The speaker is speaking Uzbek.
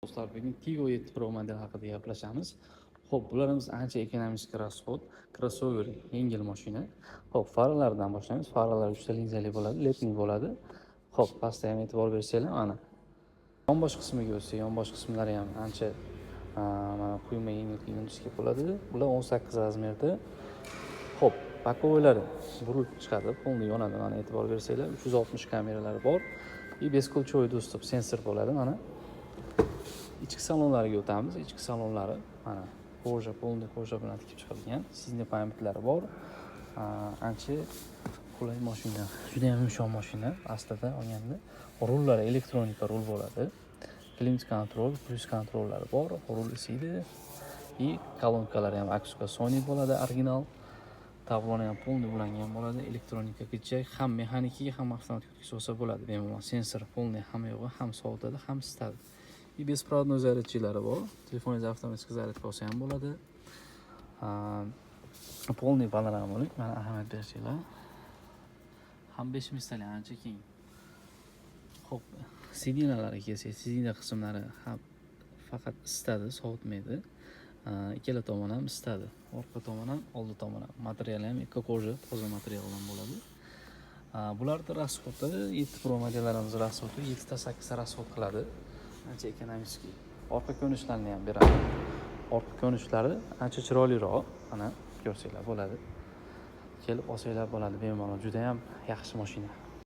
Do'stlar, bugun Tigo 7 Pro model haqida gaplashamiz. Xo'p, bularimiz ancha ekonomik расход, crossover, yengil mashina. Xo'p, faralaridan boshlaymiz. Faralar 3 ta linzali bo'ladi, ledning bo'ladi. Xo'p, pastda ham e'tibor bersanglar, mana. Yonbosh qismiga o'tsa, yonbosh qismlari ham ancha mana quyma yengil ingichka bo'ladi. Bular 18 razmerda. Xo'p, bakovoylari burilib chiqadi, polni yonadi. Mana e'tibor bersanglar, 360 kameralari bor. И бескулчевой достуp sensor bo'ladi, mana. Ichki salonlariga o'tamiz. Ichki salonlari mana koja, polni koja bilan tikib chiqilgan. Sizning paymetlari bor. Ancha qulay mashina. Juda ham yumshoq mashina. Aslida olganda rullari elektronika rul bo'ladi. Climate control, cruise kontrollari bor. Rul isiydi. И kolonkalari ham Axuka Sony bo'ladi, original. Tabloni ham polni ulangan bo'ladi. Elektronika kichik, ham mexanikaga, ham avtomatik bo'lsa bo'ladi. Bemalol sensor polni ham yo'g'i, ham sovutadi, ham isitadi. И беспроводной зарядчилari bor. Telefoningiz avtomatik zaryadka olsa ham bo'ladi. Polniy panoramalik, mana ahamiyat bersanglar. Ham 5 mistali ancha keng. Xo'p, sidinalariga kelsak, sidina qismlari ham faqat isitadi, sovutmaydi. Ikkala tomon ham isitadi. Orqa tomon ham, oldi tomon ham. Material ham ekokoja, toza materialdan bo'ladi. Bularda расходы 7 Pro modellarimiz расходы 7 ta 8 ta расход qiladi. Ancha ekonomik. Orqa ko'rinishlarni ham beradi. Orqa ko'rinishlari ancha chiroyliroq. Mana ko'rsanglar bo'ladi. Kelib olsanglar bo'ladi bemalol. Juda ham yaxshi mashina.